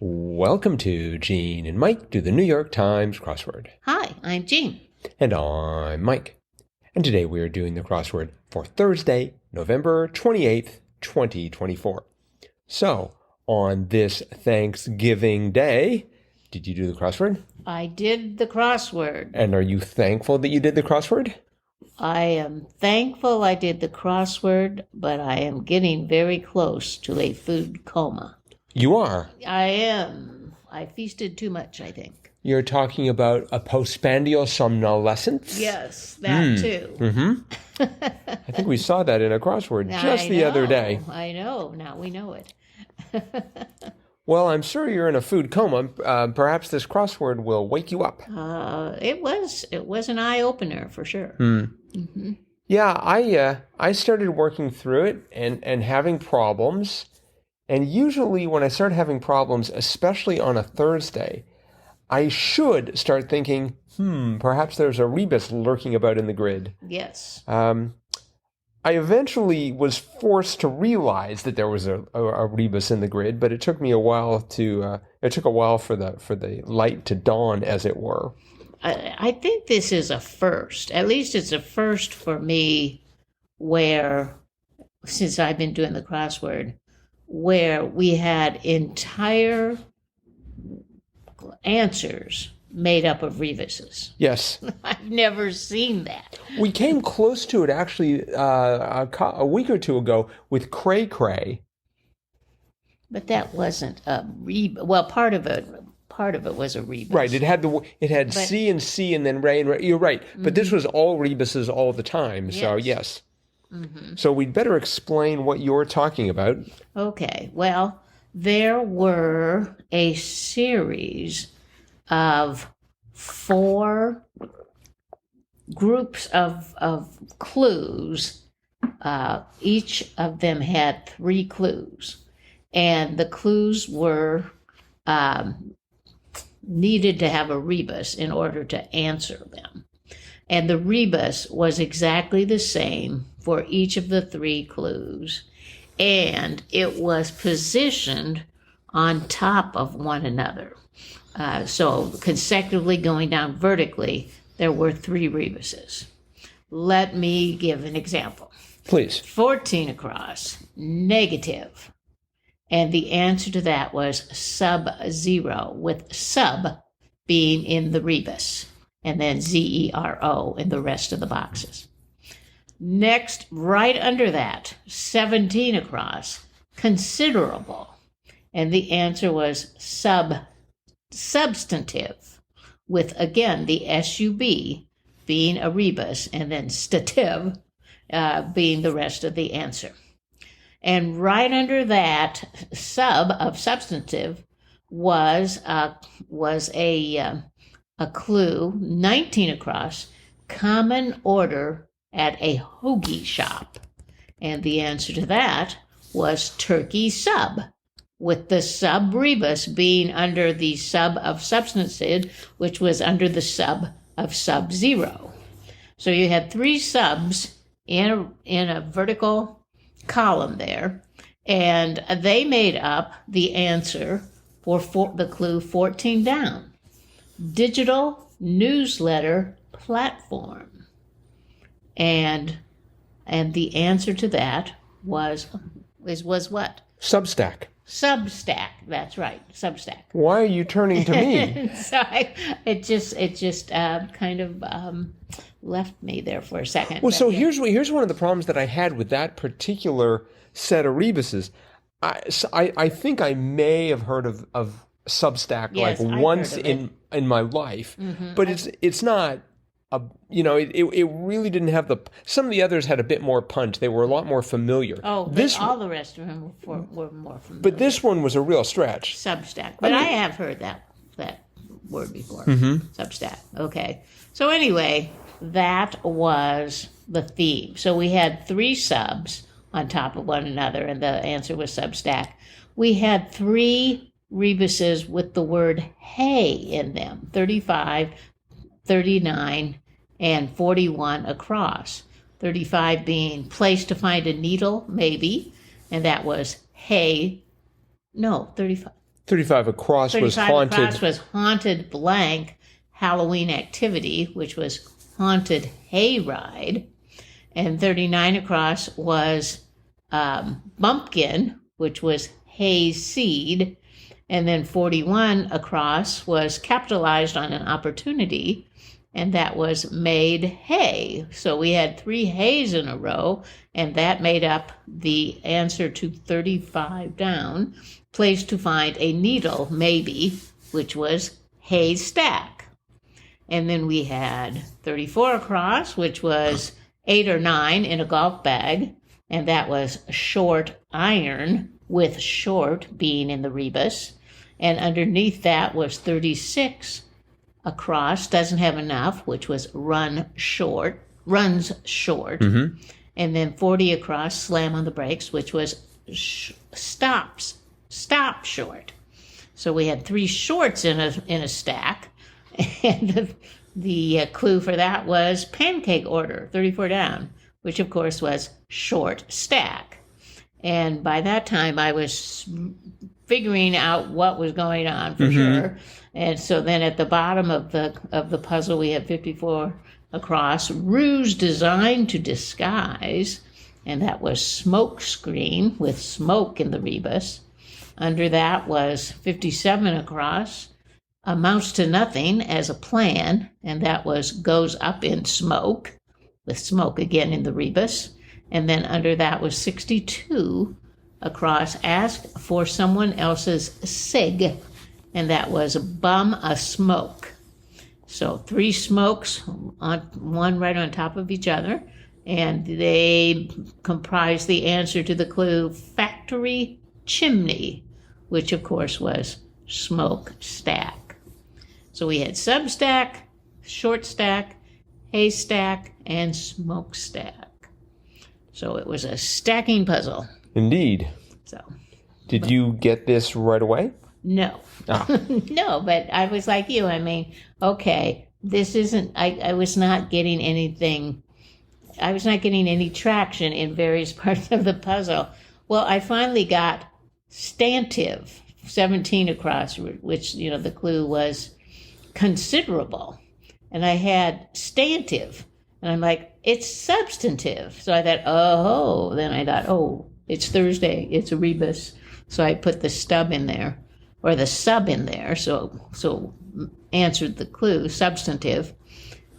Welcome to Gene and Mike do the New York Times crossword. Hi, I'm Jean. And I'm Mike. And today we are doing the crossword for Thursday, November 28th, 2024. So, on this Thanksgiving Day, did you do the crossword? I did the crossword. And are you thankful that you did the crossword? I am thankful I did the crossword, but I am getting very close to a food coma. You are. I am. I feasted too much, I think. You're talking about a postprandial somnolescence? Yes, that too. Mm-hmm. I think we saw that in a crossword just the other day. I know. Now we know it. Well, I'm sure you're in a food coma. Perhaps this crossword will wake you up. It was an eye-opener for sure. Mm-hmm. Yeah, I started working through it and having problems. And usually when I start having problems, especially on a Thursday, I should start thinking, perhaps there's a rebus lurking about in the grid. Yes. I eventually was forced to realize that there was a rebus in the grid, but it took me a while for the light to dawn, as it were. I think this is a first. At least it's a first for me where, since I've been doing the crossword, where we had entire answers made up of rebuses. Yes. I've never seen that. We came close to it actually a week or two ago with cray cray. But that wasn't a rebus. Well, part of it was a rebus. Right. It had C and C and then ray and ray. You're right. But this was all rebuses all the time. Yes. So yes. Mm-hmm. So we'd better explain what you're talking about. Okay. Well, there were a series of 4 groups of clues. Each of them had 3 clues. And the clues were needed to have a rebus in order to answer them. And the rebus was exactly the same for each of the 3 clues. And it was positioned on top of one another. So consecutively going down vertically, there were 3 rebuses. Let me give an example. Please. 14 across, negative. And the answer to that was sub-0, with sub being in the rebus, and then zero in the rest of the boxes. Next, right under that, 17 across, considerable. And the answer was substantive, with, again, the sub being a rebus, and then stative being the rest of the answer. And right under that sub of substantive was a clue, 19 across, common order at a hoagie shop. And the answer to that was turkey sub, with the sub rebus being under the sub of substantive, which was under the sub of sub-0. So you had 3 subs in a vertical column there, and they made up the answer for the clue 14 down. Digital newsletter platform. And the answer to that was what? Substack. Substack. That's right. Substack. Why are you turning to me? Sorry, it just kind of left me there for a second. Well, so here's one of the problems that I had with that particular set of rebuses. I think I may have heard of Substack once in my life, but it's not. It really didn't have some of the others had a bit more punch. They were a lot more familiar. Oh, all the rest of them were more familiar. But this one was a real stretch. Substack. But I have heard that word before. Mm-hmm. Substack. Okay. So anyway, that was the theme. So we had 3 subs on top of one another, and the answer was Substack. We had 3 rebuses with the word hey in them, 35, 39, and 41 across. 35 being place to find a needle, maybe, and that was hey. No, 35. 35 across was 35 haunted. across was haunted blank Halloween activity, which was haunted hayride. And 39 across was bumpkin, which was hayseed. And then 41 across was capitalized on an opportunity, and that was made hay. So we had 3 hays in a row, and that made up the answer to 35 down. Place to find a needle, maybe, which was haystack. And then we had 34 across, which was 8 or 9 in a golf bag, and that was short iron, with short being in the rebus. And underneath that was 36 across, doesn't have enough, which was runs short. Mm-hmm. And then 40 across, slam on the brakes, which was stop short. So we had 3 shorts in a stack, and the clue for that was pancake order, 34 down, which of course was short stack. And by that time I was figuring out what was going on for sure. And so then at the bottom of the puzzle we had 54 across, ruse designed to disguise, and that was smoke screen with smoke in the rebus. Under that was 57 across, amounts to nothing as a plan, and that was goes up in smoke, with smoke again in the rebus. And then under that was 62 across, ask for someone else's sig, and that was bum a smoke. So 3 smokes, one right on top of each other, and they comprise the answer to the clue factory chimney, which of course was smokestack. So we had substack, short stack, haystack, and smokestack. So it was a stacking puzzle. Indeed. So, did you get this right away? No. No, but I was like you. I mean, okay, this isn't, I was not getting anything, I was not getting any traction in various parts of the puzzle. Well, I finally got stantive, 17 across, which, the clue was considerable. And I had stantive, and I'm like, it's substantive. So I thought, oh, it's Thursday, it's a rebus. So I put the stub in there, or the sub in there, so answered the clue, substantive.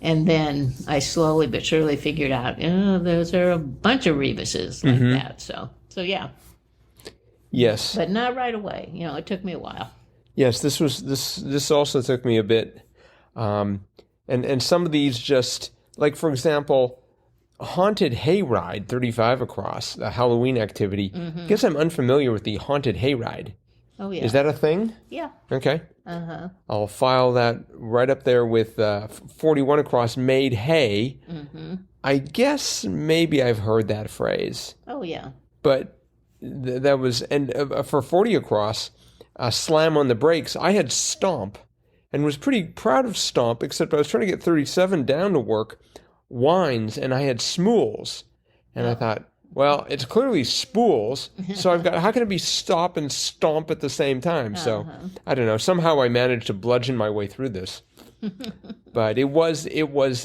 And then I slowly but surely figured out, those are a bunch of rebuses like that. So yeah. Yes. But not right away. It took me a while. Yes, this also took me a bit. And some of these just, like, for example, haunted hayride, 35 across, the Halloween activity. I guess I'm unfamiliar with the haunted hayride. Oh, yeah. Is that a thing? Yeah. Okay. Uh-huh. I'll file that right up there with 41 across, made hay. I guess maybe I've heard that phrase. Oh, yeah. But that was, and for 40 across, slam on the brakes, I had stomp and was pretty proud of stomp, except I was trying to get 37 down to work, wines, and I had smools. And I thought, well, it's clearly spools, so I've got, how can it be stop and stomp at the same time? So, I don't know, somehow I managed to bludgeon my way through this. But it was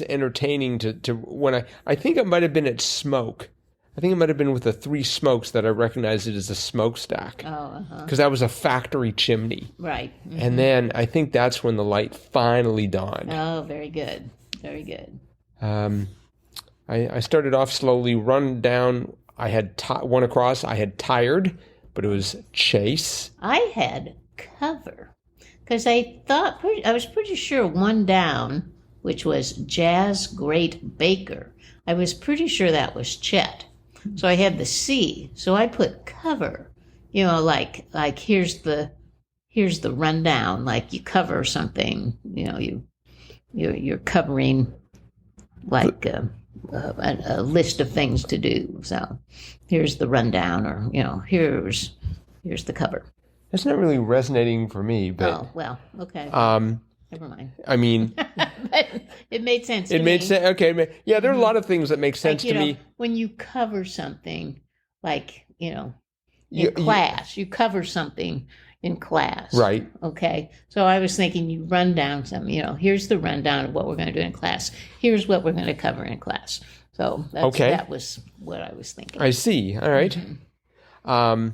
entertaining to when I think it might have been at smoke. I think it might have been with the 3 smokes that I recognized it as a smokestack. Oh, because that was a factory chimney. Right. And then I think that's when the light finally dawned. Oh, very good. Very good. I started off slowly, run down. I had one across. I had tired, but it was chase. I had cover because I was pretty sure one down, which was Jazz Great Baker. I was pretty sure that was Chet. So I had the C. So I put cover. Like here's the rundown. Like you cover something. You're covering like a list of things to do. So here's the rundown, or here's the cover. That's not really resonating for me, but oh well, okay. Never mind. I mean, but it made sense. It made sense. Okay, yeah, there are a lot of things that make sense to me. When you cover something, like in class, you cover something. in class. Right. Okay. So I was thinking you run down some, here's the rundown of what we're going to do in class. Here's what we're going to cover in class. So that was what I was thinking. I see. All right. That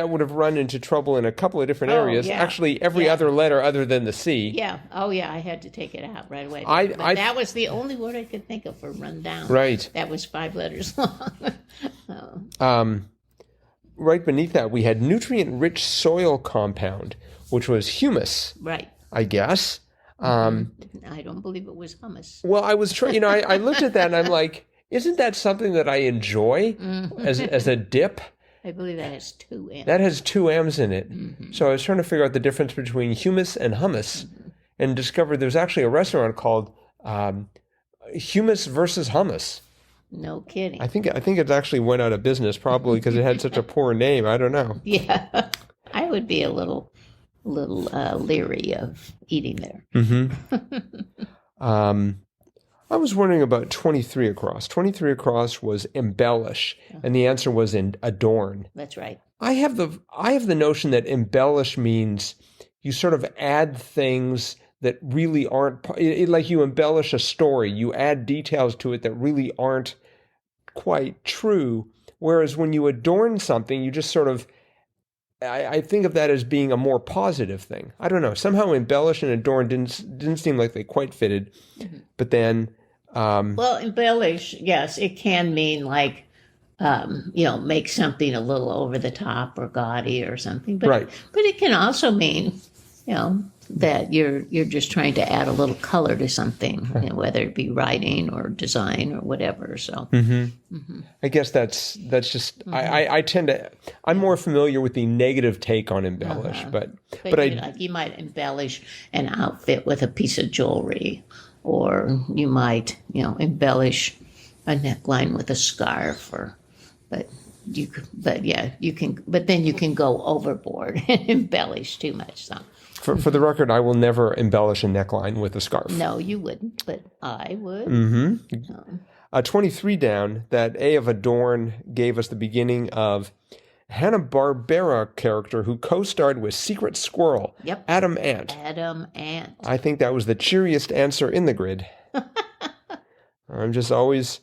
would have run into trouble in a couple of different areas. Yeah. Actually, every other letter other than the C. Yeah. Oh, yeah. I had to take it out right away. But that was the only word I could think of for run down. Right. That was 5 letters long. Right beneath that, we had nutrient-rich soil compound, which was humus. Right. I guess. I don't believe it was hummus. Well, I was trying. I looked at that and I'm like, isn't that something that I enjoy as a dip? I believe that has 2 M's. That has 2 M's in it. So I was trying to figure out the difference between humus and hummus, and discovered there's actually a restaurant called Humus versus Hummus. No kidding. I think it actually went out of business, probably because it had such a poor name. I don't know. Yeah, I would be a little leery of eating there. I was wondering about 23 across. 23 across was embellish, and the answer was in adorn. That's right. I have the notion that embellish means you sort of add things that really aren't, like you embellish a story, you add details to it that really aren't quite true. Whereas when you adorn something, you just sort of, I think of that as being a more positive thing. I don't know. Somehow embellish and adorn didn't seem like they quite fitted. But then, well, embellish, yes, it can mean like, make something a little over the top or gaudy or something. But right. But it can also mean, that you're just trying to add a little color to something, whether it be writing or design or whatever. So, I guess that's just I tend to, I'm more familiar with the negative take on embellish, but you might embellish an outfit with a piece of jewelry, or you might embellish a neckline with a scarf, but then you can go overboard and embellish too much. So. For the record, I will never embellish a neckline with a scarf. No, you wouldn't, but I would. 23 down, that A of adorn gave us the beginning of Hanna-Barbera character who co-starred with Secret Squirrel. Yep. Adam Ant. Adam Ant. I think that was the cheeriest answer in the grid. I'm just always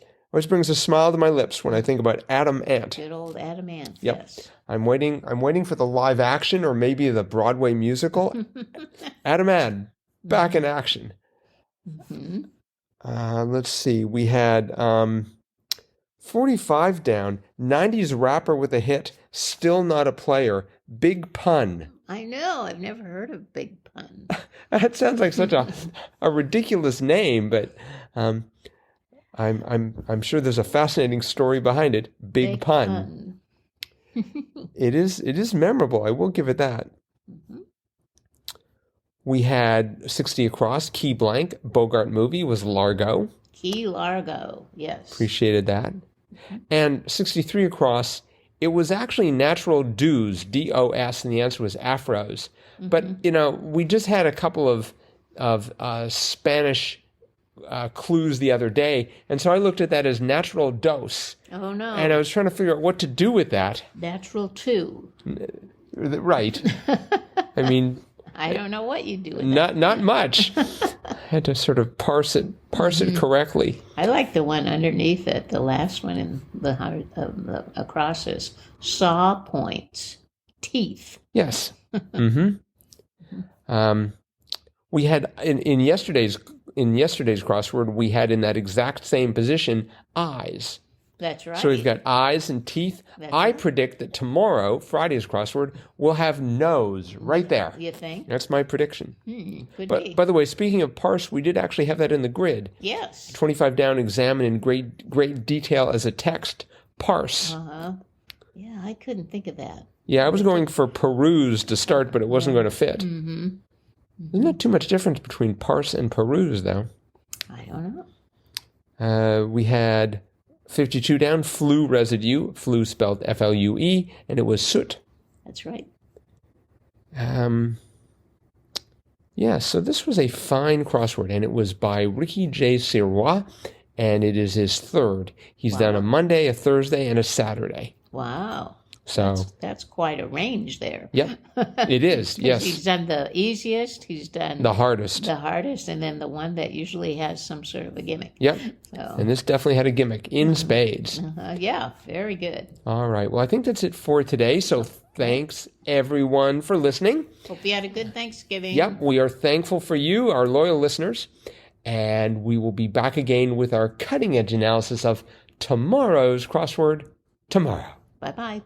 brings a smile to my lips when I think about Adam Ant. Good old Adam Ant. Yep. Yes. I'm waiting for the live action or maybe the Broadway musical. Adam Ant, back in action. Let's see. We had 45 down. 90s rapper with a hit. Still not a player. Big Pun. I know. I've never heard of Big Pun. That sounds like such a ridiculous name, but I'm sure there's a fascinating story behind it. Big Pun. It is memorable. I will give it that. We had 60 across. Key blank. Bogart movie was Largo. Key Largo. Yes. Appreciated that. And 63 across. It was actually Natural Dos, DOS, and the answer was afros. But we just had a couple of Spanish clues the other day, and so I looked at that as natural dose. Oh no! And I was trying to figure out what to do with that. Natural 2. Right. I mean, I don't know what you do with that. Not much. I had to sort of parse it correctly. I like the one underneath it. The last one in the across is saw points, teeth. Yes. We had in yesterday's crossword, we had in that exact same position eyes. That's right. So we've got eyes and teeth. I predict that tomorrow, Friday's crossword, we'll have nose right there. You think? That's my prediction. Could But be. by the way, speaking of parse, we did actually have that in the grid. Yes. 25 down, examine in great detail as a text. Parse. Yeah, I couldn't think of that. Yeah, I was going for peruse to start, but it wasn't going to fit. There's not too much difference between parse and peruse, though. I don't know. We had 52 down, flue residue, flue spelled F-L-U-E, and it was soot. That's right. Yeah, so this was a fine crossword, and it was by Ricky J. Sirois, and it is his third. He's done a Monday, a Thursday, and a Saturday. Wow. So that's quite a range there. Yeah, it is. Yes. He's done the easiest, he's done the hardest, and then the one that usually has some sort of a gimmick. Yep. So. And this definitely had a gimmick in spades. Yeah, very good. All right. Well, I think that's it for today. So thanks, everyone, for listening. Hope you had a good Thanksgiving. Yep. We are thankful for you, our loyal listeners. And we will be back again with our cutting-edge analysis of tomorrow's crossword tomorrow. Bye-bye.